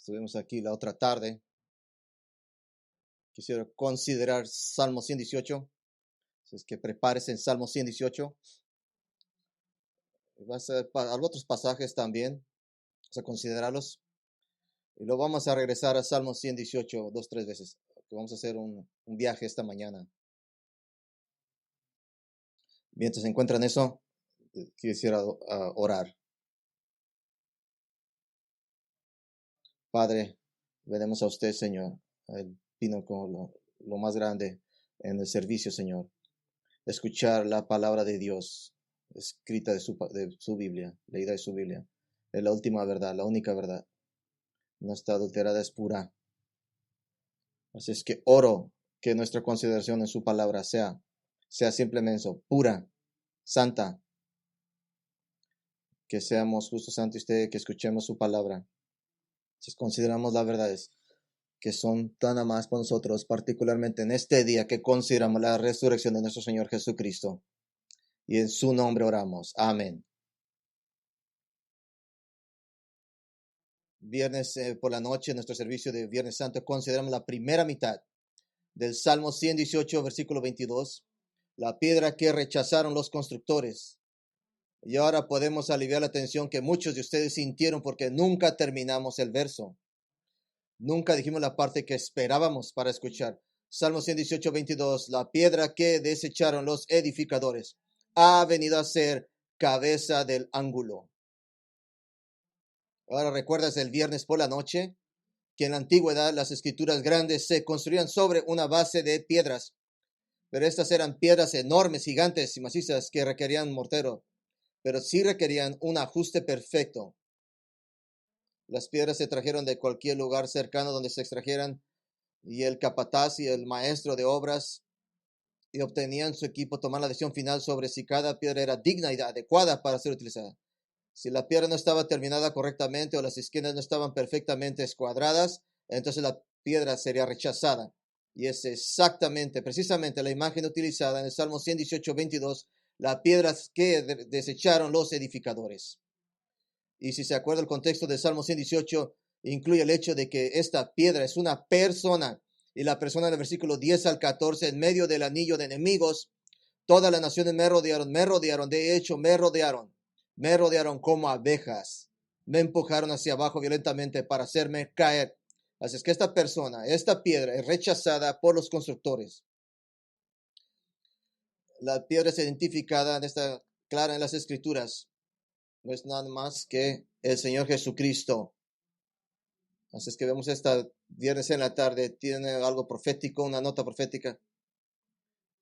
Estuvimos aquí la otra tarde. Quisiera considerar Salmo 118. Es que prepares en Salmo 118. Va a ser otros pasajes también. Vamos a considerarlos. Y luego vamos a regresar a Salmo 118 2-3 veces. Vamos a hacer un viaje esta mañana. Mientras se encuentran eso, quisiera orar. Padre, venimos a usted, Señor. Él vino con lo más grande en el servicio, Señor. Escuchar la palabra de Dios escrita de su Biblia, leída de su Biblia. Es la última verdad, la única verdad. No está adulterada, es pura. Así es que oro que nuestra consideración en su palabra sea simplemente eso, pura, santa. Que seamos justos ante usted, que escuchemos su palabra. Si consideramos las verdades que son tan amadas por nosotros, particularmente en este día que consideramos la resurrección de nuestro Señor Jesucristo. Y en su nombre oramos. Amén. Viernes por la noche, nuestro servicio de Viernes Santo, consideramos la primera mitad del Salmo 118, versículo 22. La piedra que rechazaron los constructores. Y ahora podemos aliviar la tensión que muchos de ustedes sintieron porque nunca terminamos el verso. Nunca dijimos la parte que esperábamos para escuchar. Salmo 118, 22. La piedra que desecharon los edificadores ha venido a ser cabeza del ángulo. Ahora recuerdas el viernes por la noche que en la antigüedad las escrituras grandes se construían sobre una base de piedras, pero estas eran piedras enormes, gigantes y macizas que requerían mortero, pero sí requerían un ajuste perfecto. Las piedras se trajeron de cualquier lugar cercano donde se extrajeran y el capataz y el maestro de obras y obtenían su equipo tomar la decisión final sobre si cada piedra era digna y adecuada para ser utilizada. Si la piedra no estaba terminada correctamente o las esquinas no estaban perfectamente escuadradas, entonces la piedra sería rechazada. Y es precisamente la imagen utilizada en el Salmo 118, 22, la piedra que desecharon los edificadores. Y si se acuerda, el contexto del Salmo 118 incluye el hecho de que esta piedra es una persona. Y la persona del versículo 10 al 14, en medio del anillo de enemigos, todas las naciones me rodearon, de hecho me rodearon como abejas, me empujaron hacia abajo violentamente para hacerme caer. Así es que esta piedra es rechazada por los constructores. La piedra es identificada, está clara en las escrituras, no es nada más que el Señor Jesucristo. Así es que vemos esta viernes en la tarde, tiene algo profético, una nota profética.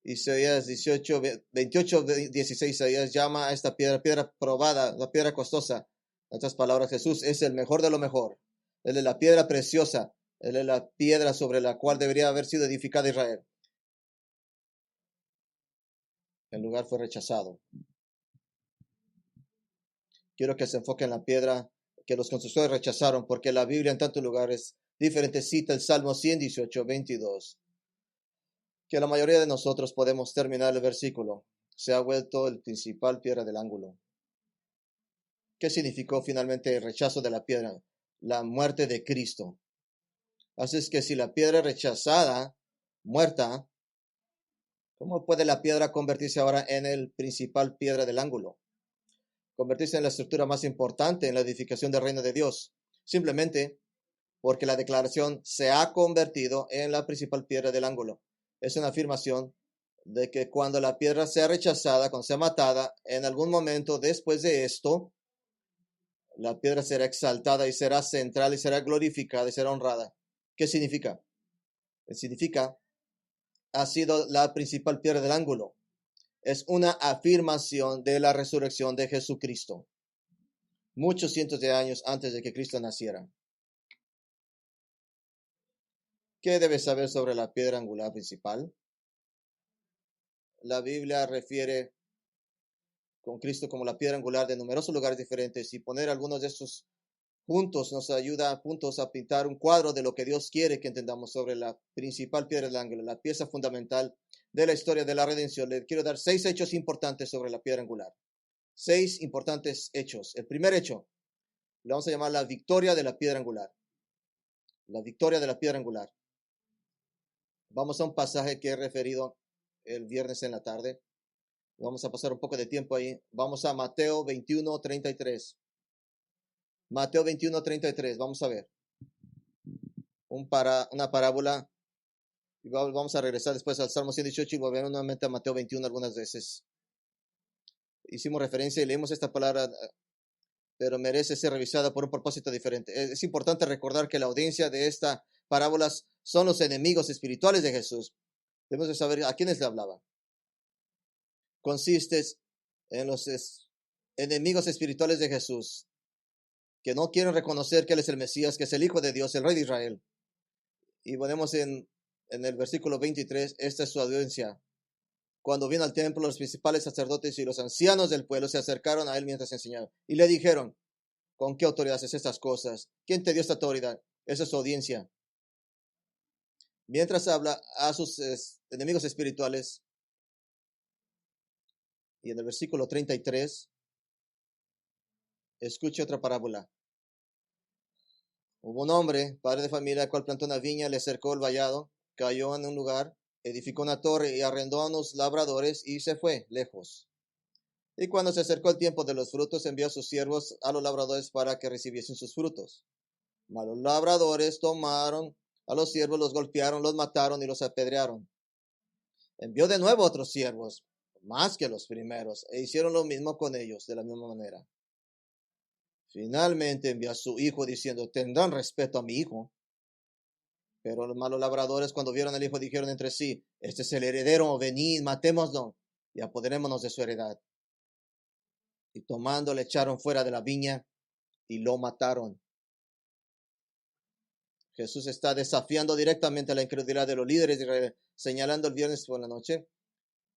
Isaías 28, 16, Isaías llama a esta piedra probada, la piedra costosa. En otras palabras, Jesús es el mejor de lo mejor. Él es la piedra preciosa. Él es la piedra sobre la cual debería haber sido edificada Israel. El lugar fue rechazado. Quiero que se enfoque en la piedra que los constructores rechazaron, porque la Biblia en tantos lugares diferentes cita el Salmo 118, 22. Que la mayoría de nosotros podemos terminar el versículo. Se ha vuelto el principal piedra del ángulo. ¿Qué significó finalmente el rechazo de la piedra? La muerte de Cristo. Así es que si la piedra es rechazada, muerta, ¿cómo puede la piedra convertirse ahora en el principal piedra del ángulo? Convertirse en la estructura más importante en la edificación del reino de Dios. Simplemente porque la declaración se ha convertido en la principal piedra del ángulo. Es una afirmación de que cuando la piedra sea rechazada, cuando sea matada, en algún momento después de esto, la piedra será exaltada y será central y será glorificada y será honrada. ¿Qué significa? Significa, ha sido la principal piedra del ángulo. Es una afirmación de la resurrección de Jesucristo. Muchos cientos de años antes de que Cristo naciera. ¿Qué debes saber sobre la piedra angular principal? La Biblia refiere con Cristo como la piedra angular de numerosos lugares diferentes y poner algunos de estos juntos nos ayuda a pintar un cuadro de lo que Dios quiere que entendamos sobre la principal piedra del ángulo, la pieza fundamental de la historia de la redención. Le quiero dar 6 hechos importantes sobre la piedra angular. 6 importantes hechos. El primer hecho, le vamos a llamar la victoria de la piedra angular. la victoria de la piedra angular. Vamos a un pasaje que he referido el viernes en la tarde. Vamos a pasar un poco de tiempo ahí. Vamos a Mateo 21:33. Mateo 21:33. Vamos a ver. Una parábola. Y vamos a regresar después al Salmo 118 y volver nuevamente a Mateo 21 algunas veces. Hicimos referencia y leímos esta palabra, pero merece ser revisada por un propósito diferente. Es importante recordar que la audiencia de esta parábolas son los enemigos espirituales de Jesús. Debemos de saber a quiénes le hablaba. Consiste en los enemigos espirituales de Jesús, que no quieren reconocer que Él es el Mesías, que es el Hijo de Dios, el Rey de Israel. Y ponemos en el versículo 23, esta es su audiencia. Cuando vino al templo, los principales sacerdotes y los ancianos del pueblo se acercaron a Él mientras enseñaba. Y le dijeron, ¿con qué autoridad haces estas cosas? ¿Quién te dio esta autoridad? Esa es su audiencia. Mientras habla a sus enemigos espirituales, y en el versículo 33, escuche otra parábola. Hubo un hombre, padre de familia, el cual plantó una viña, le cercó el vallado, cayó en un lugar, edificó una torre y arrendó a unos labradores y se fue lejos. Y cuando se acercó el tiempo de los frutos, envió a sus siervos a los labradores para que recibiesen sus frutos. Mas los labradores tomaron a los siervos, los golpearon, los mataron y los apedrearon. Envió de nuevo a otros siervos, más que los primeros, e hicieron lo mismo con ellos, de la misma manera. Finalmente envió a su hijo diciendo, tendrán respeto a mi hijo. Pero los malos labradores, cuando vieron al hijo, dijeron entre sí, este es el heredero, venid, matémoslo y apoderémonos de su heredad. Y tomando le echaron fuera de la viña y lo mataron. Jesús está desafiando directamente la incredulidad de los líderes de Israel, señalando el viernes por la noche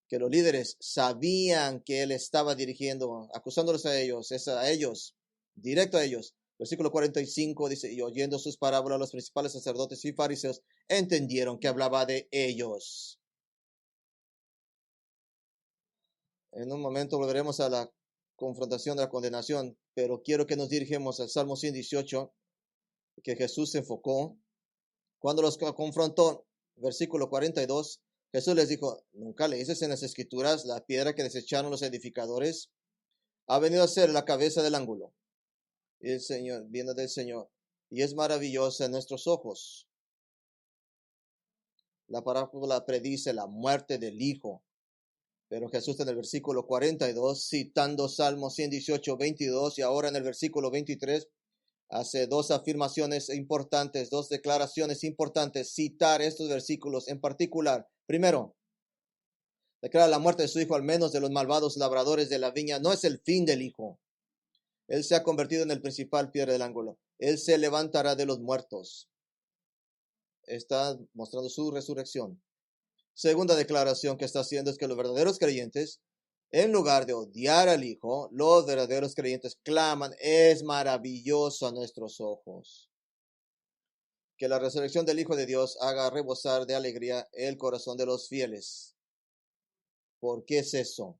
que los líderes sabían que él estaba dirigiendo, acusándolos a ellos, directo a ellos. Versículo 45 dice, y oyendo sus parábolas, los principales sacerdotes y fariseos entendieron que hablaba de ellos. En un momento volveremos a la confrontación de la condenación, pero quiero que nos dirigamos al Salmo 118, que Jesús se enfocó. Cuando los confrontó, versículo 42, Jesús les dijo, ¿nunca leíces en las Escrituras la piedra que desecharon los edificadores? Ha venido a ser la cabeza del ángulo. Y el Señor, viene del Señor, y es maravillosa en nuestros ojos. La parábola predice la muerte del Hijo. Pero Jesús en el versículo 42, citando Salmo 118, 22, y ahora en el versículo 23, hace dos afirmaciones importantes, dos declaraciones importantes, citar estos versículos en particular. Primero, declara la muerte de su hijo, al menos de los malvados labradores de la viña, no es el fin del hijo. Él se ha convertido en el principal piedra del ángulo. Él se levantará de los muertos. Está mostrando su resurrección. Segunda declaración que está haciendo es que los verdaderos creyentes, en lugar de odiar al Hijo, los verdaderos creyentes claman, es maravilloso a nuestros ojos. Que la resurrección del Hijo de Dios haga rebosar de alegría el corazón de los fieles. ¿Por qué es eso?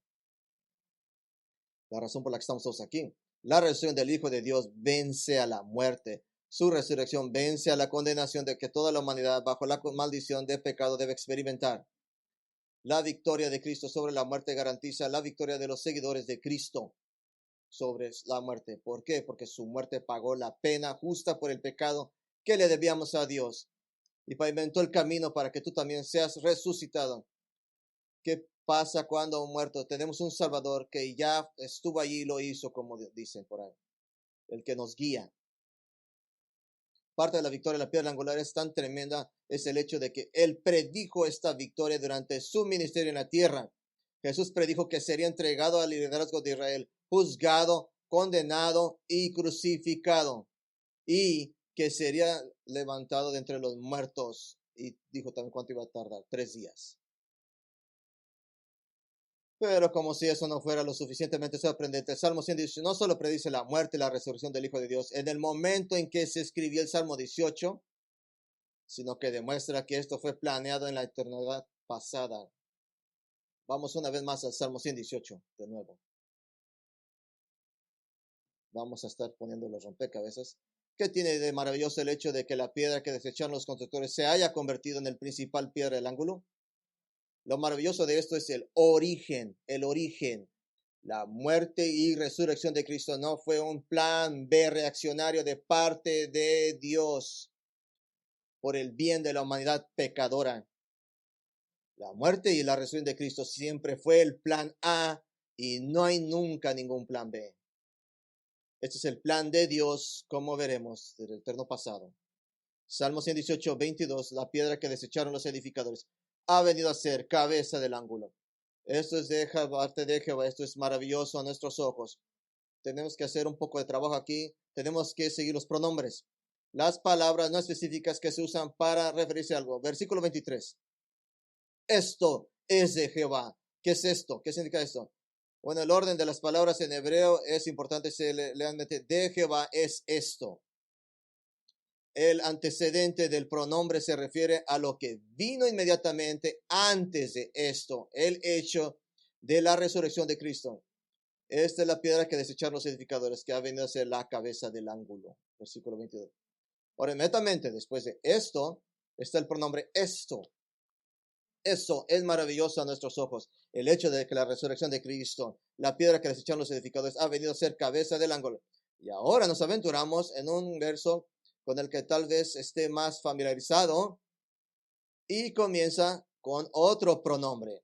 La razón por la que estamos todos aquí. La resurrección del Hijo de Dios vence a la muerte. Su resurrección vence a la condenación de que toda la humanidad bajo la maldición de pecado debe experimentar. La victoria de Cristo sobre la muerte garantiza la victoria de los seguidores de Cristo sobre la muerte. ¿Por qué? Porque su muerte pagó la pena justa por el pecado que le debíamos a Dios y pavimentó el camino para que tú también seas resucitado. ¿Qué pasa cuando un muerto? Tenemos un Salvador que ya estuvo allí y lo hizo, como dicen por ahí, el que nos guía. Parte de la victoria de la piedra angular es tan tremenda, es el hecho de que Él predijo esta victoria durante su ministerio en la tierra. Jesús predijo que sería entregado al liderazgo de Israel, juzgado, condenado y crucificado, y que sería levantado de entre los muertos. Y dijo también cuánto iba a tardar, 3 días. Pero como si eso no fuera lo suficientemente sorprendente, el Salmo 118 no solo predice la muerte y la resurrección del Hijo de Dios en el momento en que se escribió el Salmo 18, sino que demuestra que esto fue planeado en la eternidad pasada. Vamos una vez más al Salmo 118, de nuevo. Vamos a estar poniendo los rompecabezas. ¿Qué tiene de maravilloso el hecho de que la piedra que desecharon los constructores se haya convertido en el principal piedra del ángulo? Lo maravilloso de esto es el origen, el origen. La muerte y resurrección de Cristo no fue un plan B reaccionario de parte de Dios por el bien de la humanidad pecadora. La muerte y la resurrección de Cristo siempre fue el plan A y no hay nunca ningún plan B. Este es el plan de Dios, como veremos del eterno pasado. Salmo 118, 22, la piedra que desecharon los edificadores ha venido a ser cabeza del ángulo. Esto es de parte de Jehová, esto es maravilloso a nuestros ojos. Tenemos que hacer un poco de trabajo aquí, tenemos que seguir los pronombres, las palabras no específicas que se usan para referirse a algo. Versículo 23. Esto es de Jehová. ¿Qué es esto? ¿Qué significa esto? Bueno, el orden de las palabras en hebreo es importante, de Jehová es esto. El antecedente del pronombre se refiere a lo que vino inmediatamente antes de esto, el hecho de la resurrección de Cristo. Esta es la piedra que desecharon los edificadores, que ha venido a ser la cabeza del ángulo. Versículo 22. Ahora, inmediatamente después de esto, está el pronombre esto. Eso es maravilloso a nuestros ojos. El hecho de que la resurrección de Cristo, la piedra que desecharon los edificadores, ha venido a ser cabeza del ángulo. Y ahora nos aventuramos en un verso con el que tal vez esté más familiarizado y comienza con otro pronombre.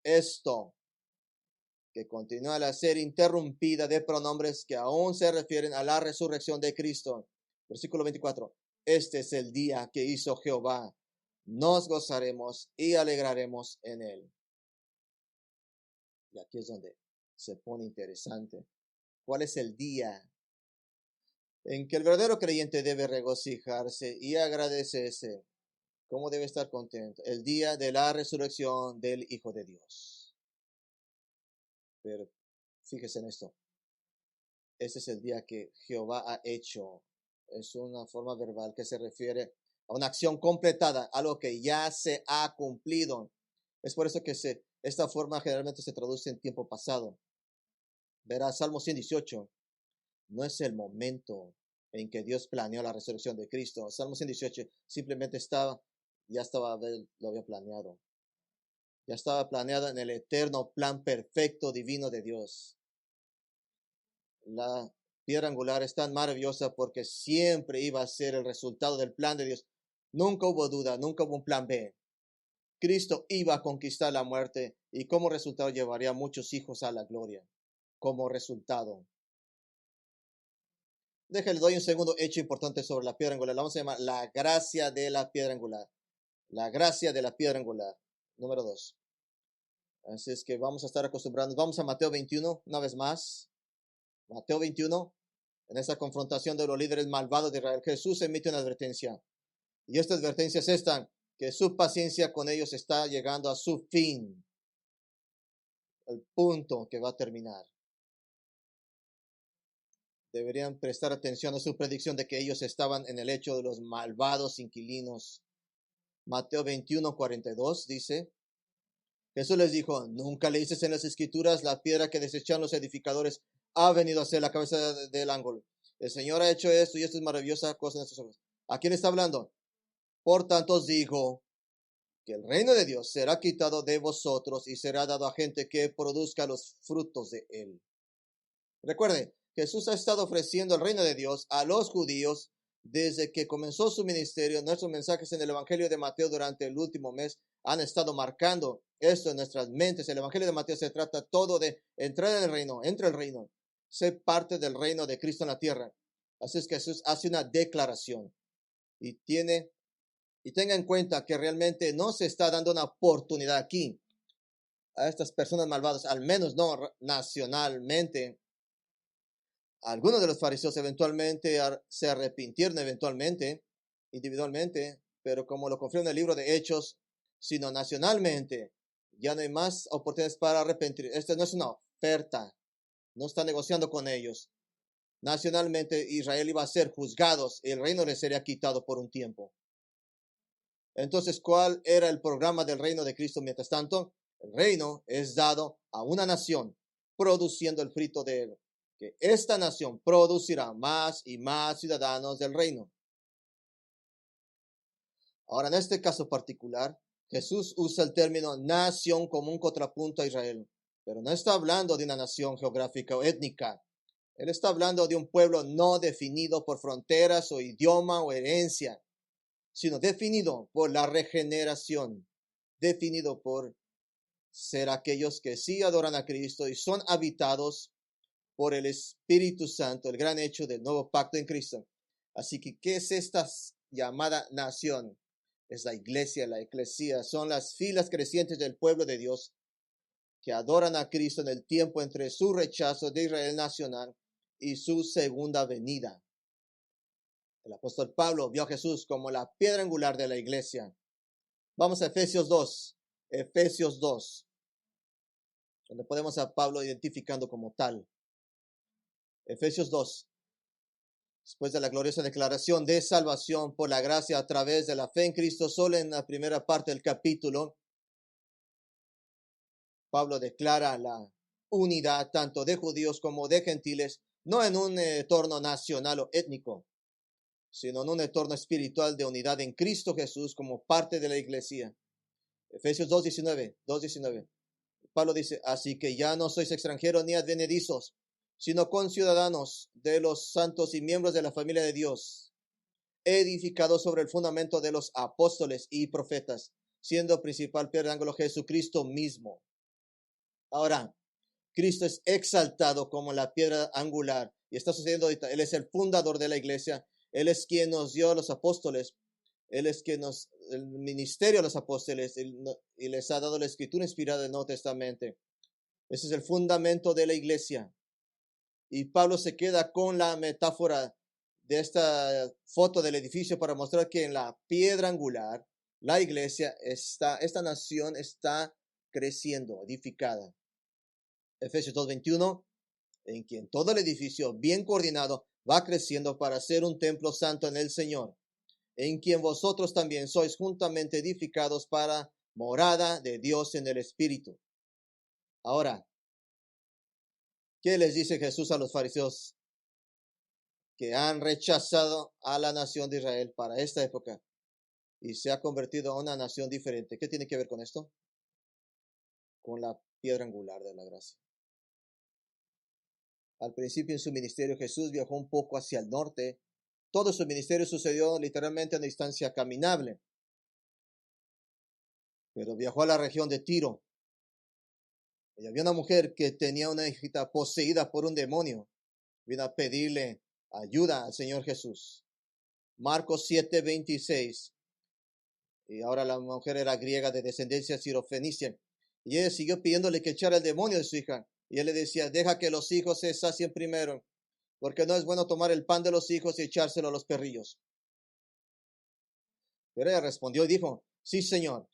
Esto, que continúa a ser interrumpida de pronombres que aún se refieren a la resurrección de Cristo. Versículo 24. Este es el día que hizo Jehová. Nos gozaremos y alegraremos en él. Y aquí es donde se pone interesante. ¿Cuál es el día en que el verdadero creyente debe regocijarse y agradecerse? ¿Cómo debe estar contento? El día de la resurrección del Hijo de Dios. Pero fíjese en esto. Ese es el día que Jehová ha hecho. Es una forma verbal que se refiere a una acción completada, algo que ya se ha cumplido. Es por eso que esta forma generalmente se traduce en tiempo pasado. Verá, Salmo 118. No es el momento en que Dios planeó la resurrección de Cristo. Salmo 118 simplemente lo había planeado. Ya estaba planeado en el eterno plan perfecto divino de Dios. La piedra angular es tan maravillosa porque siempre iba a ser el resultado del plan de Dios. Nunca hubo duda, nunca hubo un plan B. Cristo iba a conquistar la muerte y como resultado llevaría a muchos hijos a la gloria. Como resultado. Déjale, doy un segundo hecho importante sobre la piedra angular. La vamos a llamar la gracia de la piedra angular. La gracia de la piedra angular. Número 2. Así es que vamos a estar acostumbrados. Vamos a Mateo 21, una vez más. Mateo 21. En esa confrontación de los líderes malvados de Israel, Jesús emite una advertencia. Y esta advertencia es esta, que su paciencia con ellos está llegando a su fin. El punto que va a terminar. Deberían prestar atención a su predicción de que ellos estaban en el hecho de los malvados inquilinos. Mateo 21, 42 dice, Jesús les dijo, ¿nunca leíste en las escrituras la piedra que desecharon los edificadores ha venido a ser la cabeza del ángulo? El Señor ha hecho esto y esto es maravillosa cosa en nuestros ojos. ¿A quién está hablando? Por tanto os digo que el reino de Dios será quitado de vosotros y será dado a gente que produzca los frutos de él. Recuerde, Jesús ha estado ofreciendo el reino de Dios a los judíos desde que comenzó su ministerio. Nuestros mensajes en el Evangelio de Mateo durante el último mes han estado marcando esto en nuestras mentes. El Evangelio de Mateo se trata todo de entrar en el reino, entra el reino, ser parte del reino de Cristo en la tierra. Así es que Jesús hace una declaración y tenga en cuenta que realmente no se está dando una oportunidad aquí a estas personas malvadas, al menos no nacionalmente. Algunos de los fariseos eventualmente se arrepintieron individualmente, pero como lo confirma en el libro de Hechos, sino nacionalmente, ya no hay más oportunidades para arrepentir. Esta no es una oferta, no está negociando con ellos. Nacionalmente Israel iba a ser juzgados y el reino les sería quitado por un tiempo. Entonces, ¿cuál era el programa del reino de Cristo mientras tanto? El reino es dado a una nación, produciendo el fruto de él. que esta nación producirá más y más ciudadanos del reino. Ahora, en este caso particular, Jesús usa el término nación como un contrapunto a Israel, pero no está hablando de una nación geográfica o étnica. Él está hablando de un pueblo no definido por fronteras o idioma o herencia, sino definido por la regeneración, definido por ser aquellos que sí adoran a Cristo y son habitados por el Espíritu Santo, el gran hecho del nuevo pacto en Cristo. Así que, ¿qué es esta llamada nación? Es la iglesia, la eclesía, son las filas crecientes del pueblo de Dios que adoran a Cristo en el tiempo entre su rechazo de Israel nacional y su segunda venida. El apóstol Pablo vio a Jesús como la piedra angular de la iglesia. Vamos a Efesios 2, donde podemos a Pablo identificando como tal. Efesios 2. Después de la gloriosa declaración de salvación por la gracia a través de la fe en Cristo, solo en la primera parte del capítulo, Pablo declara la unidad tanto de judíos como de gentiles, no en un entorno nacional o étnico, sino en un entorno espiritual de unidad en Cristo Jesús como parte de la iglesia. Efesios 2:19. Pablo dice, así que ya no sois extranjeros ni advenedizos, sino conciudadanos de los santos y miembros de la familia de Dios, edificados sobre el fundamento de los apóstoles y profetas, siendo principal piedra de ángulo Jesucristo mismo. Ahora, Cristo es exaltado como la piedra angular y está sucediendo ahorita. Él es el fundador de la iglesia. Él es quien nos dio a los apóstoles. Él es quien el ministerio a los apóstoles y les ha dado la escritura inspirada del Nuevo Testamento. Ese es el fundamento de la iglesia. Y Pablo se queda con la metáfora de esta foto del edificio para mostrar que en la piedra angular, la iglesia esta nación está creciendo, edificada. Efesios 2:21, en quien todo el edificio bien coordinado va creciendo para ser un templo santo en el Señor, en quien vosotros también sois juntamente edificados para morada de Dios en el Espíritu. Ahora, ¿qué les dice Jesús a los fariseos que han rechazado a la nación de Israel para esta época y se ha convertido en una nación diferente? ¿Qué tiene que ver con esto? Con la piedra angular de la gracia. Al principio en su ministerio Jesús viajó un poco hacia el norte. Todo su ministerio sucedió literalmente a una distancia caminable. Pero viajó a la región de Tiro. Y había una mujer que tenía una hijita poseída por un demonio. Vino a pedirle ayuda al Señor Jesús. Marcos 7:26. Y ahora la mujer era griega de descendencia sirofenicia. Y ella siguió pidiéndole que echara el demonio de su hija. Y él le decía, deja que los hijos se sacien primero, porque no es bueno tomar el pan de los hijos y echárselo a los perrillos. Pero ella respondió y dijo, sí, Señor,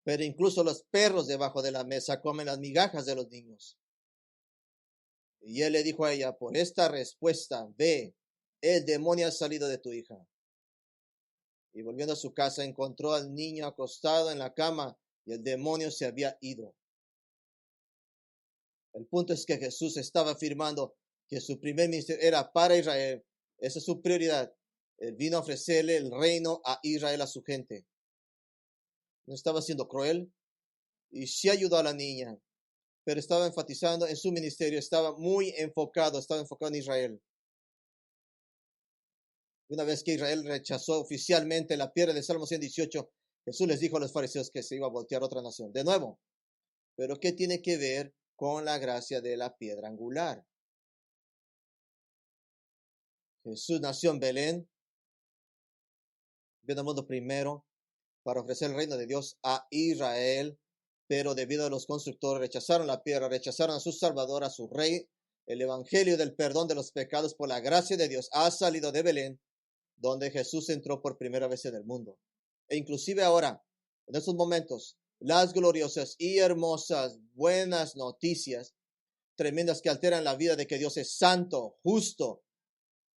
pero incluso los perros debajo de la mesa comen las migajas de los niños. Y él le dijo a ella, por esta respuesta, ve, el demonio ha salido de tu hija. Y volviendo a su casa, encontró al niño acostado en la cama y el demonio se había ido. El punto es que Jesús estaba afirmando que su primer ministerio era para Israel. Esa es su prioridad. Él vino a ofrecerle el reino a Israel, a su gente. No estaba siendo cruel y sí ayudó a la niña, pero estaba enfatizando en su ministerio, estaba enfocado en Israel. Una vez que Israel rechazó oficialmente la piedra de Salmo 118, Jesús les dijo a los fariseos que se iba a voltear otra nación. De nuevo, ¿pero qué tiene que ver con la gracia de la piedra angular? Jesús nació en Belén, vino al mundo primero para ofrecer el reino de Dios a Israel, pero debido a los constructores rechazaron la piedra, rechazaron a su Salvador, a su Rey. El evangelio del perdón de los pecados por la gracia de Dios ha salido de Belén, donde Jesús entró por primera vez en el mundo. E inclusive ahora, en estos momentos, las gloriosas y hermosas buenas noticias, tremendas que alteran la vida de que Dios es santo, justo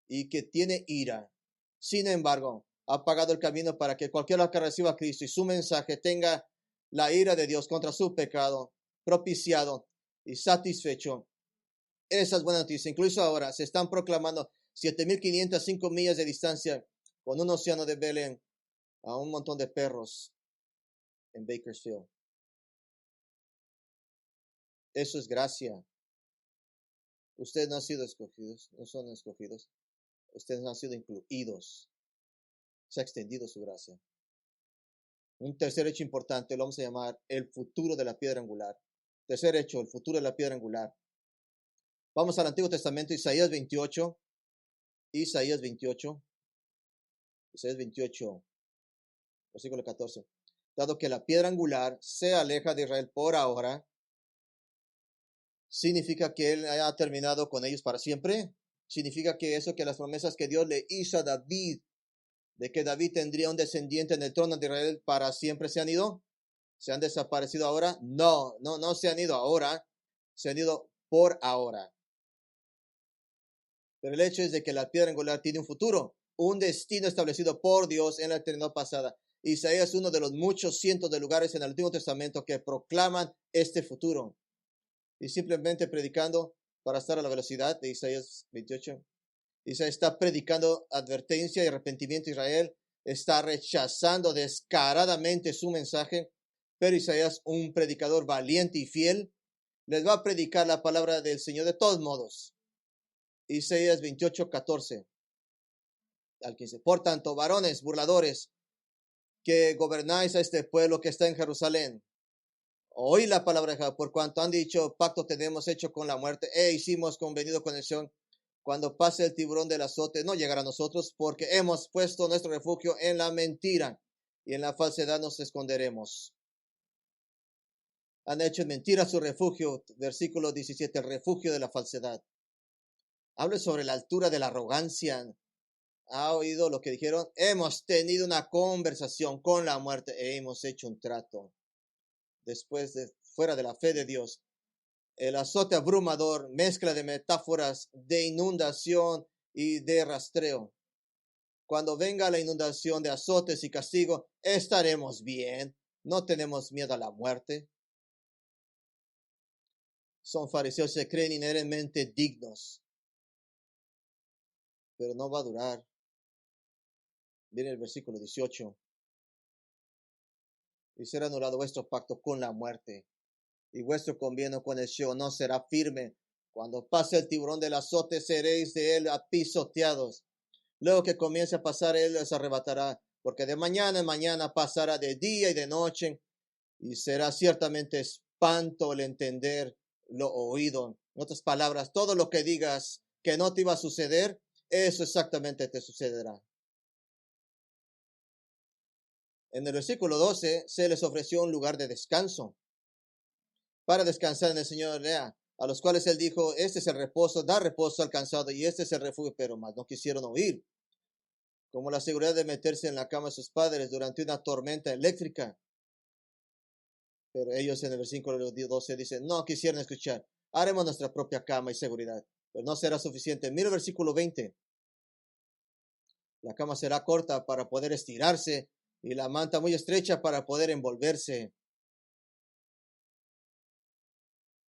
y que tiene ira. Sin embargo, ha pagado el camino para que cualquiera que reciba a Cristo y su mensaje tenga la ira de Dios contra su pecado propiciado y satisfecho. Esa es buena noticia. Incluso ahora se están proclamando 7,505 millas de distancia con un océano de Belén a un montón de perros en Bakersfield. Eso es gracia. Ustedes no han sido escogidos, no son escogidos. Ustedes no han sido incluidos. Se ha extendido su gracia. Un tercer hecho importante lo vamos a llamar el futuro de la piedra angular. Tercer hecho, el futuro de la piedra angular. Vamos al Antiguo Testamento, Isaías 28. Isaías 28. Isaías 28, versículo 14. Dado que la piedra angular se aleja de Israel por ahora, ¿significa que él haya terminado con ellos para siempre? ¿Significa que eso, que las promesas que Dios le hizo a David, de que David tendría un descendiente en el trono de Israel para siempre, se han ido? ¿Se han desaparecido ahora? No se han ido ahora, se han ido por ahora. Pero el hecho es de que la piedra angular tiene un futuro, un destino establecido por Dios en la eternidad pasada. Isaías es uno de los muchos cientos de lugares en el Antiguo Testamento que proclaman este futuro. Y simplemente predicando para estar a la velocidad de Isaías 28. Isaías está predicando advertencia y arrepentimiento a Israel, está rechazando descaradamente su mensaje, pero Isaías, un predicador valiente y fiel, les va a predicar la palabra del Señor de todos modos. Isaías 28, 14 al 15. Por tanto, varones burladores, que gobernáis a este pueblo que está en Jerusalén, oí la palabra de Jehová, por cuanto han dicho, pacto tenemos hecho con la muerte, hicimos convenido con el Señor. Cuando pase el tiburón del azote, no llegará a nosotros, porque hemos puesto nuestro refugio en la mentira, y en la falsedad nos esconderemos. Han hecho en mentira su refugio, versículo 17, el refugio de la falsedad. Hable sobre la altura de la arrogancia. ¿Ha oído lo que dijeron? Hemos tenido una conversación con la muerte e hemos hecho un trato. Después de fuera de la fe de Dios, el azote abrumador, mezcla de metáforas de inundación y de rastreo. Cuando venga la inundación de azotes y castigo, estaremos bien. No tenemos miedo a la muerte. Son fariseos, se creen inherentemente dignos, pero no va a durar. Viene el versículo 18. Y será anulado vuestro pacto con la muerte, y vuestro convenio con el Sheol no será firme. Cuando pase el tiburón del azote, seréis de él apisoteados. Luego que comience a pasar, él les arrebatará, porque de mañana en mañana pasará de día y de noche, y será ciertamente espanto el entender lo oído. En otras palabras, todo lo que digas que no te iba a suceder, eso exactamente te sucederá. En el versículo 12 se les ofreció un lugar de descanso para descansar en el Señor, lea, a los cuales él dijo, este es el reposo, da reposo al cansado, y este es el refugio, pero más no quisieron oír. Como la seguridad de meterse en la cama de sus padres durante una tormenta eléctrica. Pero ellos en el versículo 12 dicen, no quisieron escuchar, haremos nuestra propia cama y seguridad, pero no será suficiente. Mira el versículo 20. La cama será corta para poder estirarse y la manta muy estrecha para poder envolverse.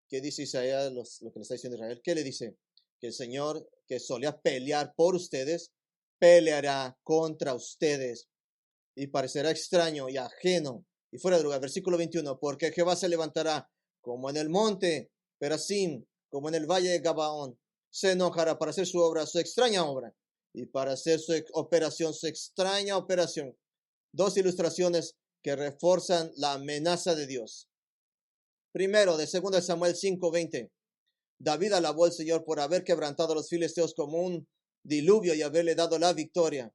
¿Qué dice Isaías, lo que le está diciendo Israel? ¿Qué le dice? Que el Señor, que solía pelear por ustedes, peleará contra ustedes y parecerá extraño y ajeno y fuera de lugar. Versículo 21, porque Jehová se levantará como en el monte Perasim, como en el valle de Gabaón, se enojará para hacer su obra, su extraña obra, y para hacer su operación, su extraña operación. Dos ilustraciones que refuerzan la amenaza de Dios. Primero, de 2 Samuel 5:20. David alabó al Señor por haber quebrantado a los filisteos como un diluvio y haberle dado la victoria.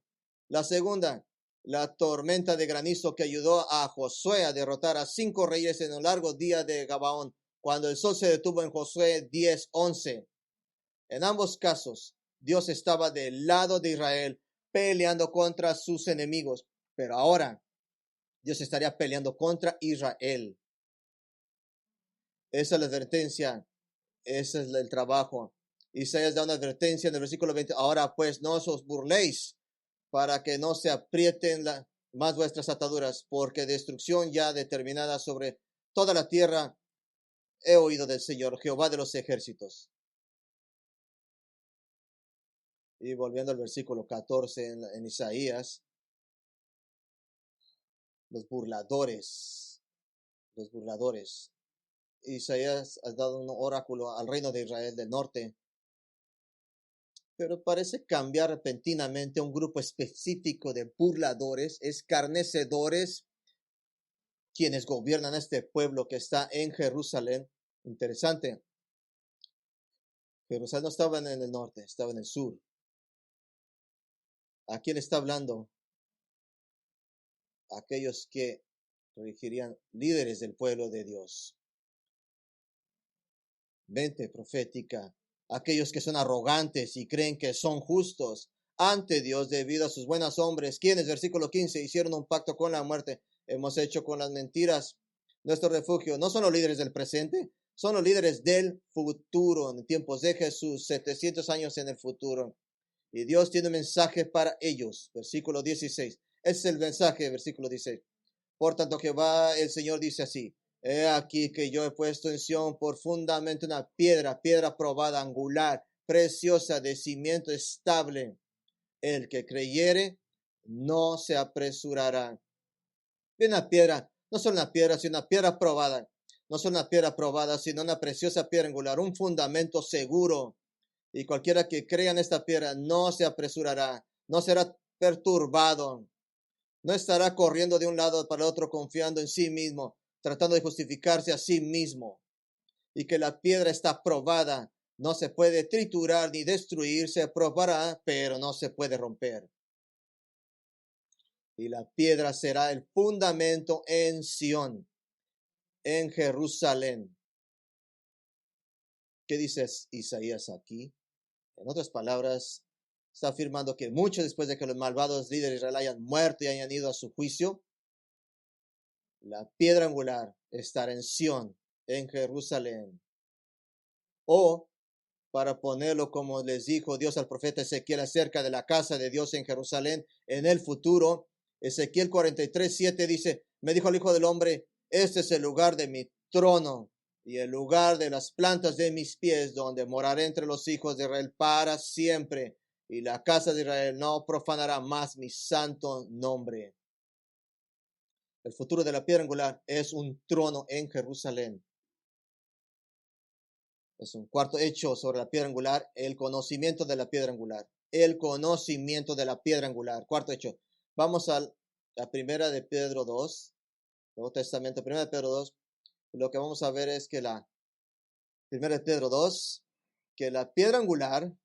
La segunda, la tormenta de granizo que ayudó a Josué a derrotar a 5 reyes en un largo día de Gabaón, cuando el sol se detuvo en Josué 10:11. En ambos casos, Dios estaba del lado de Israel, peleando contra sus enemigos, pero ahora Dios estaría peleando contra Israel. Esa es la advertencia, ese es el trabajo. Isaías da una advertencia en el versículo 20. Ahora pues no os burléis para que no se aprieten más vuestras ataduras, porque destrucción ya determinada sobre toda la tierra he oído del Señor, Jehová de los ejércitos. Y volviendo al versículo 14 en Isaías, los burladores, los burladores. Isaías ha dado un oráculo al reino de Israel del norte, pero parece cambiar repentinamente a un grupo específico de burladores, escarnecedores, quienes gobiernan este pueblo que está en Jerusalén. Interesante. Jerusalén no estaba en el norte, estaba en el sur. ¿A quién está hablando? Aquellos que regirían líderes del pueblo de Dios. Mente profética. Aquellos que son arrogantes y creen que son justos ante Dios debido a sus buenos hombres, quienes, versículo 15, hicieron un pacto con la muerte. Hemos hecho con las mentiras nuestro refugio. No son los líderes del presente, son los líderes del futuro, en tiempos de Jesús, 700 años en el futuro. Y Dios tiene un mensaje para ellos. Versículo 16. Ese es el mensaje, versículo 16. Por tanto, Jehová el Señor dice así: He aquí que yo he puesto en Sión por fundamento una piedra, piedra probada, angular, preciosa, de cimiento estable. El que creyere no se apresurará. Y una piedra, no solo una piedra, sino una piedra probada. No solo una piedra probada, sino una preciosa piedra angular, un fundamento seguro. Y cualquiera que crea en esta piedra no se apresurará, no será perturbado, no estará corriendo de un lado para el otro confiando en sí mismo, tratando de justificarse a sí mismo. Y que la piedra está probada, no se puede triturar ni destruir, se probará, pero no se puede romper. Y la piedra será el fundamento en Sión, en Jerusalén. ¿Qué dice Isaías aquí? En otras palabras, está afirmando que mucho después de que los malvados líderes de Israel hayan muerto y hayan ido a su juicio, la piedra angular estará en Sión, en Jerusalén. O, para ponerlo como les dijo Dios al profeta Ezequiel acerca de la casa de Dios en Jerusalén en el futuro, Ezequiel 43:7 dice: Me dijo el Hijo del Hombre, este es el lugar de mi trono y el lugar de las plantas de mis pies, donde moraré entre los hijos de Israel para siempre, y la casa de Israel no profanará más mi santo nombre. El futuro de la piedra angular es un trono en Jerusalén. Es un cuarto hecho sobre la piedra angular, el conocimiento de la piedra angular. El conocimiento de la piedra angular. Cuarto hecho. Vamos a la primera de Pedro 2, Nuevo Testamento, primera de Pedro 2. Lo que vamos a ver es que la primera de Pedro 2, que la piedra angular,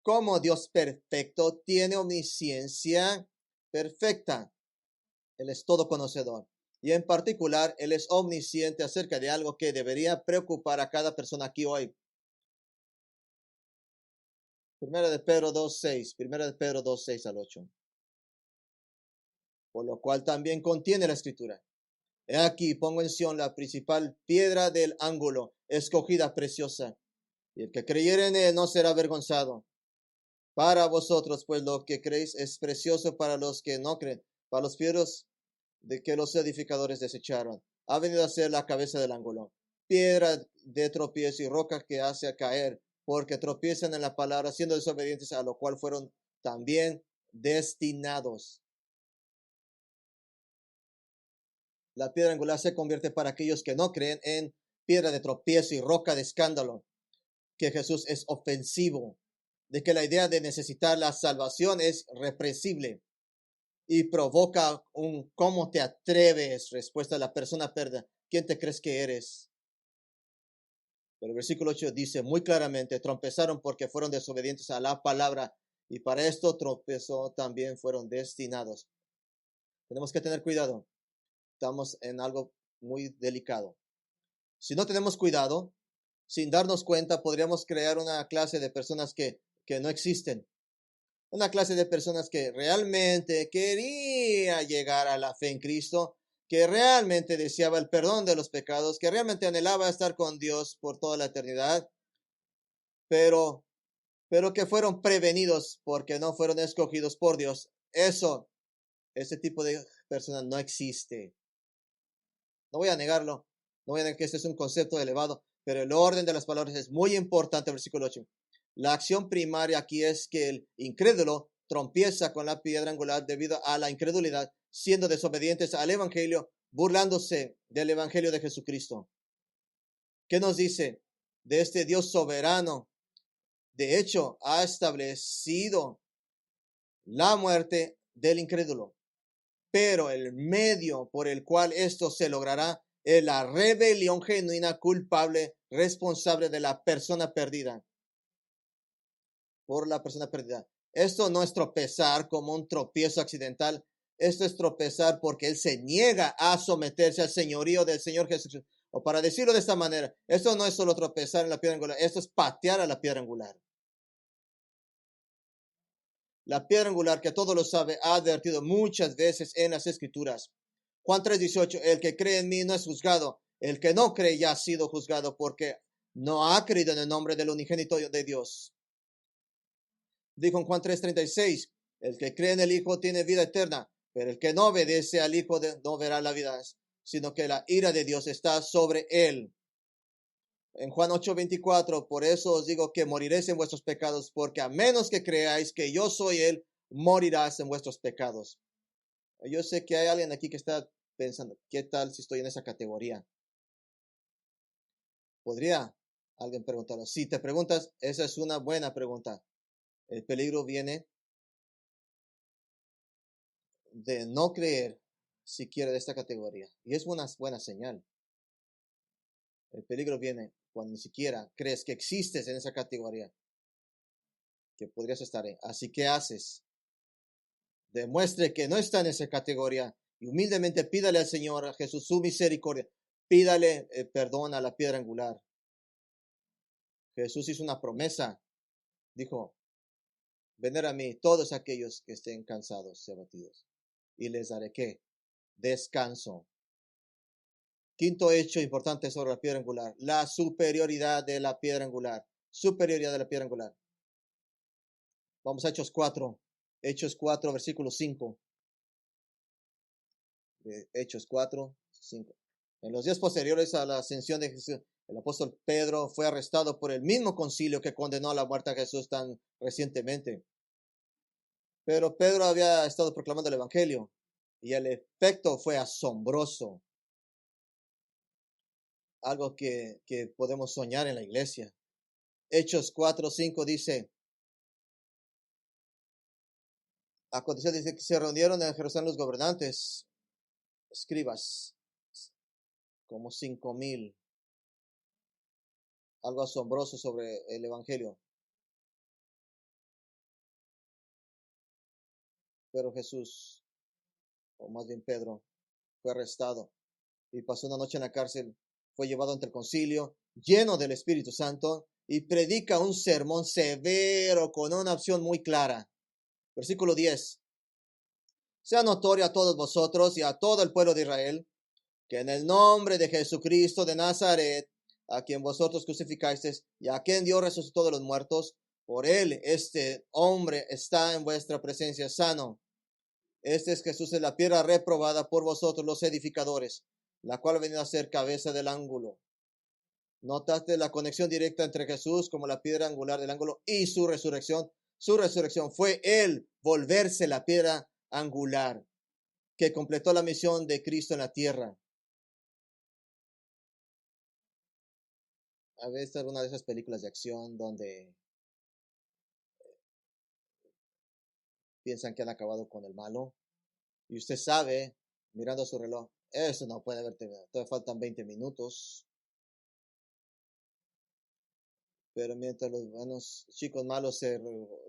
como Dios perfecto, tiene omnisciencia perfecta. Él es todo conocedor. Y en particular, Él es omnisciente acerca de algo que debería preocupar a cada persona aquí hoy. Primera de Pedro 2:6, Primera de Pedro 2:6 al 8. Por lo cual también contiene la escritura: He aquí, pongo en Sión la principal piedra del ángulo, escogida, preciosa, y el que creyere en él no será avergonzado. Para vosotros, pues, lo que creéis es precioso, para los que no creen, para los fieros de que los edificadores desecharon, ha venido a ser la cabeza del ángulo, piedra de tropiezo y roca que hace caer, porque tropiezan en la palabra, siendo desobedientes, a lo cual fueron también destinados. La piedra angular se convierte para aquellos que no creen en piedra de tropiezo y roca de escándalo, que Jesús es ofensivo, de que la idea de necesitar la salvación es represible y provoca un ¿cómo te atreves? Respuesta a la persona perdida. ¿Quién te crees que eres? Pero el versículo 8 dice muy claramente: tropezaron porque fueron desobedientes a la palabra, y para esto tropezó también fueron destinados. Tenemos que tener cuidado. Estamos en algo muy delicado. Si no tenemos cuidado, sin darnos cuenta, podríamos crear una clase de personas que no existen. Una clase de personas que realmente quería llegar a la fe en Cristo, que realmente deseaba el perdón de los pecados, que realmente anhelaba estar con Dios por toda la eternidad, pero, que fueron prevenidos porque no fueron escogidos por Dios. Ese tipo de personas no existe. No voy a negarlo, no voy a negar que este es un concepto elevado, pero el orden de las palabras es muy importante. Versículo 8. La acción primaria aquí es que el incrédulo tropieza con la piedra angular debido a la incredulidad, siendo desobedientes al Evangelio, burlándose del Evangelio de Jesucristo. ¿Qué nos dice de este Dios soberano? De hecho, ha establecido la muerte del incrédulo, pero el medio por el cual esto se logrará es la rebelión genuina, culpable, responsable de la persona perdida. Por la persona perdida. Esto no es tropezar como un tropiezo accidental. Esto es tropezar porque él se niega a someterse al señorío del Señor Jesús. O para decirlo de esta manera, esto no es solo tropezar en la piedra angular, esto es patear a la piedra angular. La piedra angular, que todo lo sabe, ha advertido muchas veces en las Escrituras. Juan 3:18, el que cree en mí no es juzgado. El que no cree ya ha sido juzgado porque no ha creído en el nombre del unigénito de Dios. Dijo en Juan 3:36, el que cree en el Hijo tiene vida eterna, pero el que no obedece al Hijo no verá la vida, sino que la ira de Dios está sobre él. En Juan 8:24, por eso os digo que moriréis en vuestros pecados, porque a menos que creáis que yo soy Él, morirás en vuestros pecados. Yo sé que hay alguien aquí que está pensando, ¿qué tal si estoy en esa categoría? ¿Podría alguien preguntarlo? Si te preguntas, esa es una buena pregunta. El peligro viene de no creer siquiera de esta categoría. Y es una buena señal. El peligro viene cuando ni siquiera crees que existes en esa categoría, que podrías estar en. Así que haces. Demuestre que no está en esa categoría y humildemente pídale al Señor, a Jesús, su misericordia. Pídale perdón a la piedra angular. Jesús hizo una promesa. Dijo, venid a mí todos aquellos que estén cansados y abatidos, y les daré ¿qué? Descanso. Quinto hecho importante sobre la piedra angular, la superioridad de la piedra angular. Superioridad de la piedra angular. Vamos a Hechos 4. Hechos 4, versículo 5. Hechos 4, 5. En los días posteriores a la ascensión de Jesús, el apóstol Pedro fue arrestado por el mismo concilio que condenó a la muerte a Jesús tan recientemente. Pero Pedro había estado proclamando el evangelio y el efecto fue asombroso. Algo que podemos soñar en la iglesia. Hechos 4, 5 dice, aconteció, dice que se reunieron en Jerusalén los gobernantes, escribas, como 5,000. Algo asombroso sobre el evangelio. Pero Jesús, o más bien Pedro, fue arrestado y pasó una noche en la cárcel. Fue llevado ante el concilio, lleno del Espíritu Santo, y predica un sermón severo con una opción muy clara. Versículo 10. Sea notorio a todos vosotros y a todo el pueblo de Israel que en el nombre de Jesucristo de Nazaret, a quien vosotros crucificasteis y a quien Dios resucitó de los muertos, por él este hombre está en vuestra presencia sano. Este es Jesús, es la piedra reprobada por vosotros los edificadores, la cual ha venido a ser cabeza del ángulo. Notaste la conexión directa entre Jesús como la piedra angular del ángulo y su resurrección. Su resurrección fue él volverse la piedra angular que completó la misión de Cristo en la tierra. A veces alguna de esas películas de acción donde piensan que han acabado con el malo y usted sabe, mirando su reloj, eso no puede haber terminado, todavía faltan 20 minutos. Pero mientras los buenos chicos malos se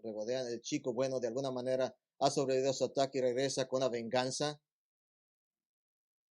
regodean, el chico bueno de alguna manera ha sobrevivido a su ataque y regresa con una venganza.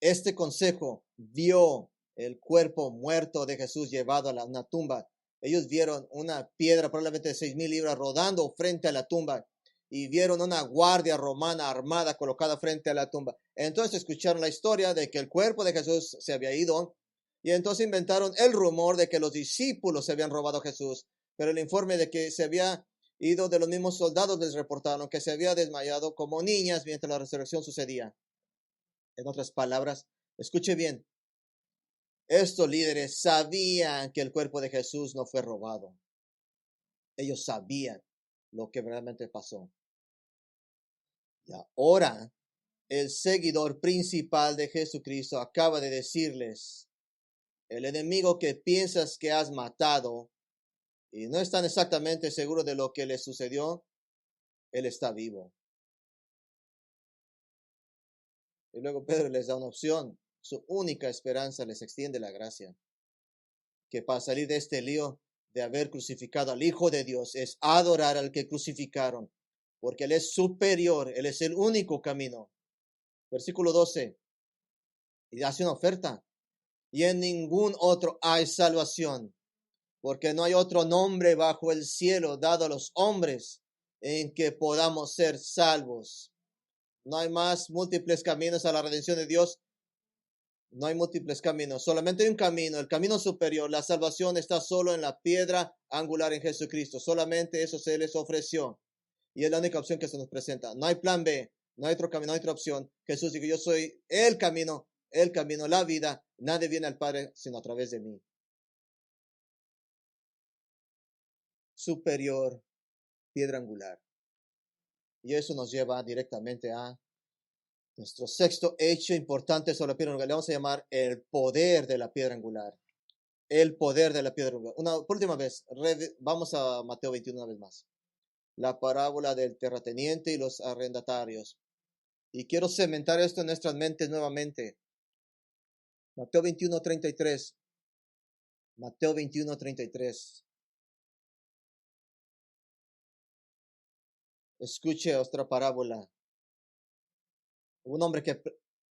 Este consejo vio el cuerpo muerto de Jesús llevado a una tumba. Ellos vieron una piedra probablemente de 6,000 libras rodando frente a la tumba y vieron una guardia romana armada colocada frente a la tumba. Entonces escucharon la historia de que el cuerpo de Jesús se había ido y entonces inventaron el rumor de que los discípulos se habían robado a Jesús, pero el informe de que se había ido de los mismos soldados les reportaron que se había desmayado como niñas mientras la resurrección sucedía. En otras palabras, escuche bien, estos líderes sabían que el cuerpo de Jesús no fue robado. Ellos sabían lo que realmente pasó. Y ahora el seguidor principal de Jesucristo acaba de decirles, el enemigo que piensas que has matado y no están exactamente seguros de lo que le sucedió, él está vivo. Y luego Pedro les da una opción. Su única esperanza les extiende la gracia. Que para salir de este lío de haber crucificado al Hijo de Dios es adorar al que crucificaron, porque Él es superior, Él es el único camino. Versículo 12. Y hace una oferta. Y en ningún otro hay salvación, porque no hay otro nombre bajo el cielo dado a los hombres en que podamos ser salvos. No hay más múltiples caminos a la redención de Dios. No hay múltiples caminos, solamente hay un camino, el camino superior. La salvación está solo en la piedra angular en Jesucristo. Solamente eso se les ofreció. Y es la única opción que se nos presenta. No hay plan B, no hay otro camino, no hay otra opción. Jesús dijo, yo soy el camino, la vida. Nadie viene al Padre sino a través de mí. Superior, piedra angular. Y eso nos lleva directamente a nuestro sexto hecho importante sobre la piedra angular. Le vamos a llamar el poder de la piedra angular. El poder de la piedra angular. Por última vez, vamos a Mateo 21 una vez más. La parábola del terrateniente y los arrendatarios. Y quiero cementar esto en nuestras mentes nuevamente. Mateo 21:33. Mateo 21:33. Escuche otra parábola. Un hombre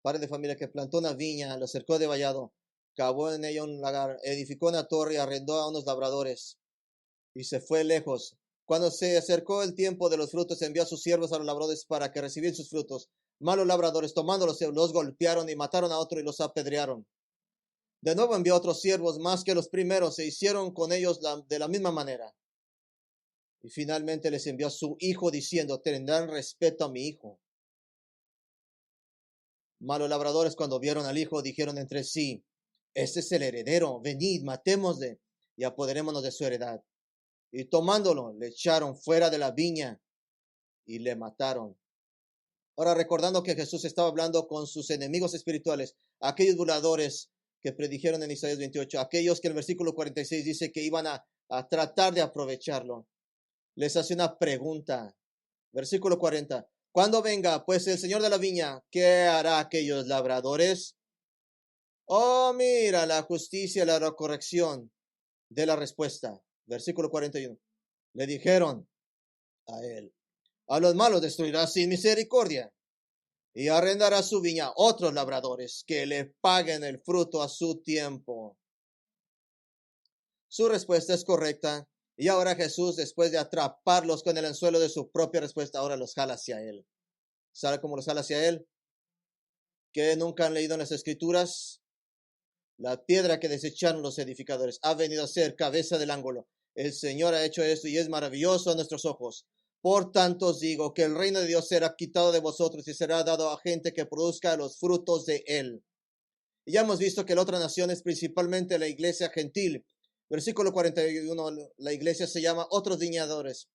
padre de familia que plantó una viña, lo cercó de vallado, cavó en ella un lagar, edificó una torre y arrendó a unos labradores y se fue lejos. Cuando se acercó el tiempo de los frutos, envió a sus siervos a los labradores para que recibieran sus frutos. Malos labradores, tomándolos, los golpearon y mataron a otro y los apedrearon. De nuevo envió a otros siervos más que los primeros, e hicieron con ellos de la misma manera. Y finalmente les envió a su hijo diciendo, tendrán respeto a mi hijo. Malos labradores, cuando vieron al hijo, dijeron entre sí, este es el heredero, venid, matémosle y apoderémonos de su heredad. Y tomándolo, le echaron fuera de la viña y le mataron. Ahora, recordando que Jesús estaba hablando con sus enemigos espirituales, aquellos burladores que predijeron en Isaías 28, aquellos que en el versículo 46 dice que iban a tratar de aprovecharlo, les hace una pregunta. Versículo 40. Cuando venga, pues, el Señor de la viña, ¿qué hará aquellos labradores? Oh, mira la justicia y la corrección de la respuesta. Versículo 41. Le dijeron a él, a los malos destruirá sin misericordia y arrendará su viña a otros labradores que le paguen el fruto a su tiempo. Su respuesta es correcta y ahora Jesús, después de atraparlos con el anzuelo de su propia respuesta, ahora los jala hacia él. ¿Sabe cómo los jala hacia él? Que nunca han leído en las escrituras. La piedra que desecharon los edificadores ha venido a ser cabeza del ángulo. El Señor ha hecho esto y es maravilloso a nuestros ojos. Por tanto os digo que el reino de Dios será quitado de vosotros y será dado a gente que produzca los frutos de él. Y ya hemos visto que la otra nación es principalmente la iglesia gentil. Versículo 41, la iglesia se llama otros viñadores.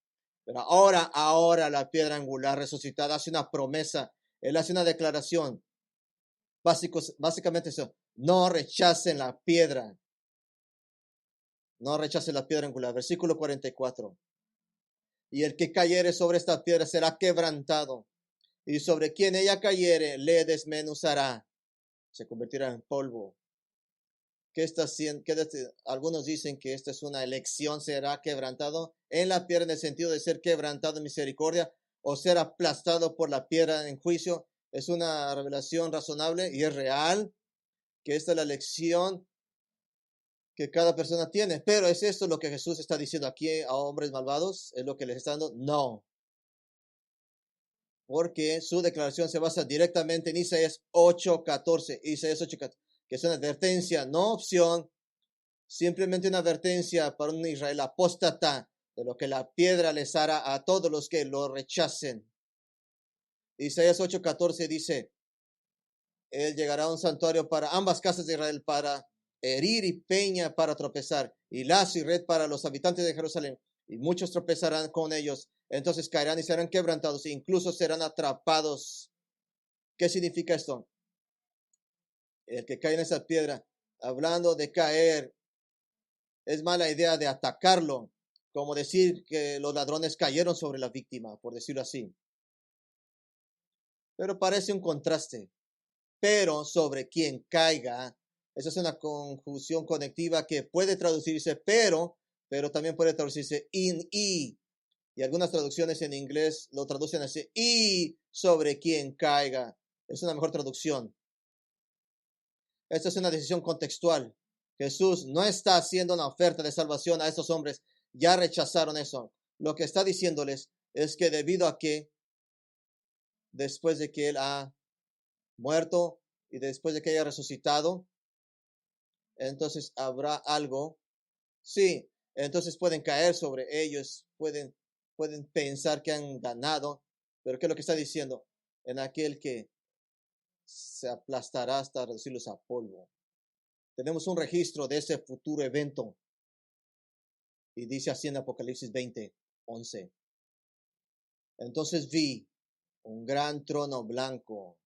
Pero ahora la piedra angular resucitada hace una promesa. Él hace una declaración. Básicamente eso. No rechacen la piedra. No rechacen la piedra angular. Versículo 44. Y el que cayere sobre esta piedra será quebrantado. Y sobre quien ella cayere le desmenuzará. Se convertirá en polvo. Algunos dicen que esta es una elección, será quebrantado en la piedra en el sentido de ser quebrantado en misericordia o ser aplastado por la piedra en juicio. Es una revelación razonable y es real que esta es la elección que cada persona tiene. Pero ¿es esto lo que Jesús está diciendo aquí a hombres malvados? ¿Es lo que les está dando? No. Porque su declaración se basa directamente en Isaías 8:14. Isaías 8:14, que es una advertencia, no opción. Simplemente una advertencia para un Israel apóstata de lo que la piedra les hará a todos los que lo rechacen. Isaías 8:14 dice, él llegará a un santuario para ambas casas de Israel, para herir y peña para tropezar, y lazo y red para los habitantes de Jerusalén. y muchos tropezarán con ellos. Entonces caerán y serán quebrantados, e incluso serán atrapados. ¿Qué significa esto? El que cae en esa piedra, hablando de caer, es mala idea de atacarlo, como decir que los ladrones cayeron sobre la víctima, por decirlo así. Pero parece un contraste. Pero sobre quien caiga, esa es una conjunción conectiva que puede traducirse pero también puede traducirse y algunas traducciones en inglés lo traducen así, y sobre quien caiga. Es una mejor traducción. Esta es una decisión contextual. Jesús no está haciendo una oferta de salvación a estos hombres. Ya rechazaron eso. Lo que está diciéndoles es que debido a que después de que Él ha muerto y después de que haya resucitado, entonces habrá algo. Sí, entonces pueden caer sobre ellos, pueden pensar que han ganado, pero ¿qué es lo que está diciendo? En aquel que se aplastará hasta reducirlos a polvo. Tenemos un registro de ese futuro evento. Y dice así en Apocalipsis 20:11. Entonces vi un gran trono blanco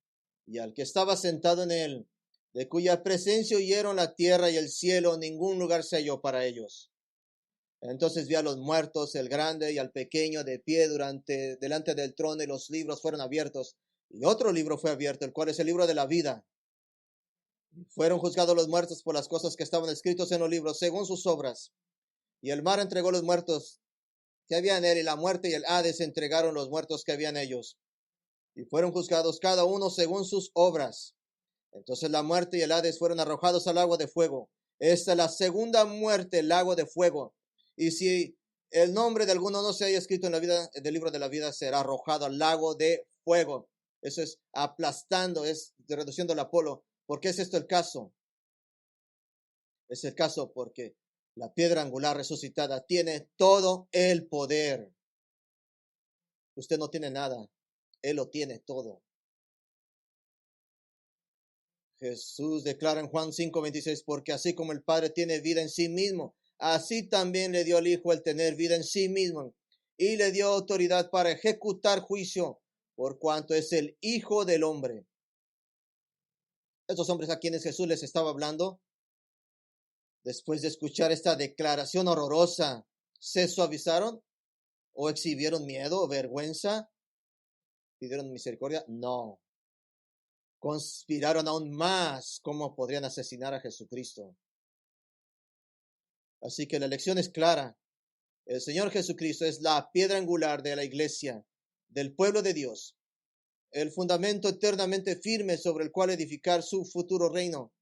y al que estaba sentado en él, de cuya presencia huyeron la tierra y el cielo, ningún lugar se halló para ellos. Entonces vi a los muertos, el grande y al pequeño, de pie delante del trono, y los libros fueron abiertos. Y otro libro fue abierto, el cual es el libro de la vida. Fueron juzgados los muertos por las cosas que estaban escritos en los libros, según sus obras. Y el mar entregó los muertos que había en él, y la muerte y el Hades entregaron los muertos que había en ellos. Y fueron juzgados cada uno según sus obras. Entonces la muerte y el Hades fueron arrojados al lago de fuego. Esta es la segunda muerte, el lago de fuego. Y si el nombre de alguno no se haya escrito en la vida, del libro de la vida, será arrojado al lago de fuego. Eso es aplastando, es reduciendo el Apolo. ¿Por qué es esto el caso? Es el caso porque la piedra angular resucitada tiene todo el poder. Usted no tiene nada. Él lo tiene todo. Jesús declara en Juan 5:26, porque así como el Padre tiene vida en sí mismo, así también le dio al Hijo el tener vida en sí mismo, y le dio autoridad para ejecutar juicio, por cuanto es el Hijo del Hombre. Estos hombres a quienes Jesús les estaba hablando, después de escuchar esta declaración horrorosa, ¿se suavizaron o exhibieron miedo o vergüenza? ¿Pidieron misericordia? No. Conspiraron aún más cómo podrían asesinar a Jesucristo. Así que la lección es clara. El Señor Jesucristo es la piedra angular de la iglesia, del pueblo de Dios, el fundamento eternamente firme sobre el cual edificar su futuro reino.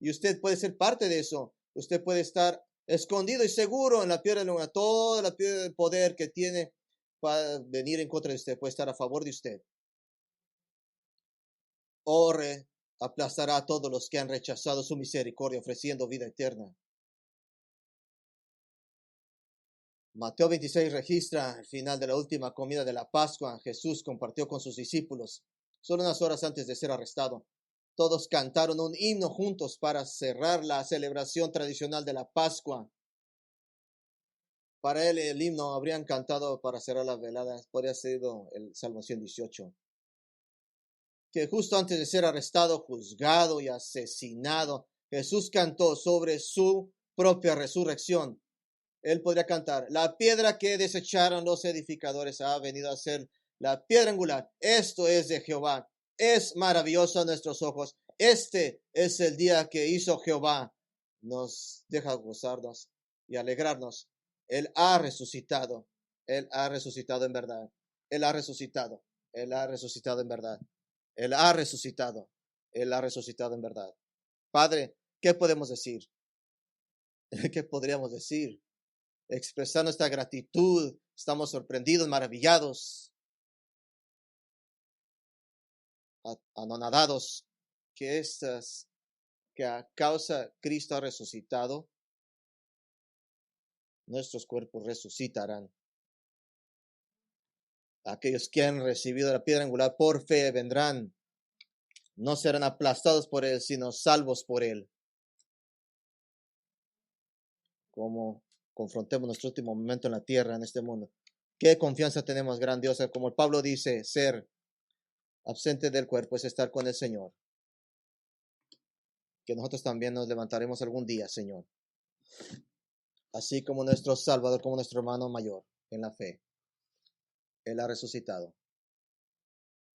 Y usted puede ser parte de eso. Usted puede estar escondido y seguro en la piedra de luna. Toda la piedra del poder que tiene para venir en contra de usted puede estar a favor de usted. Ore, aplastará a todos los que han rechazado su misericordia, ofreciendo vida eterna. Mateo 26 registra el final de la última comida de la Pascua. Jesús compartió con sus discípulos, solo unas horas antes de ser arrestado. Todos cantaron un himno juntos para cerrar la celebración tradicional de la Pascua. Para él el himno habrían cantado para cerrar la velada, podría ser el Salmo 118. Que justo antes de ser arrestado, juzgado y asesinado, Jesús cantó sobre su propia resurrección. Él podría cantar: la piedra que desecharon los edificadores ha venido a ser la piedra angular. Esto es de Jehová. Es maravilloso a nuestros ojos. Este es el día que hizo Jehová. Nos deja gozarnos y alegrarnos. Él ha resucitado. Él ha resucitado en verdad. Él ha resucitado. Él ha resucitado en verdad. Él ha resucitado. Él ha resucitado en verdad. Padre, ¿qué podemos decir? ¿Qué podríamos decir? Expresar nuestra gratitud. Estamos sorprendidos, maravillados, anonadados que a causa Cristo ha resucitado, nuestros cuerpos resucitarán. Aquellos que han recibido la piedra angular por fe vendrán. No serán aplastados por él, sino salvos por él. Como confrontemos nuestro último momento en la tierra, en este mundo. ¿Qué confianza tenemos, gran Dios? Como el Pablo dice, ser absente del cuerpo es estar con el Señor. Que nosotros también nos levantaremos algún día, Señor. Así como nuestro Salvador, como nuestro hermano mayor en la fe. Él ha resucitado.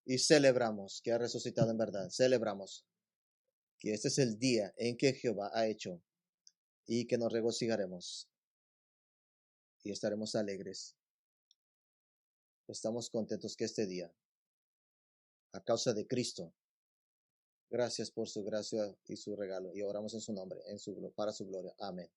Y celebramos que ha resucitado en verdad. Celebramos que este es el día en que Jehová ha hecho y que nos regocijaremos y estaremos alegres. Estamos contentos que este día, a causa de Cristo, gracias por su gracia y su regalo, y oramos en su nombre, para su gloria. Amén.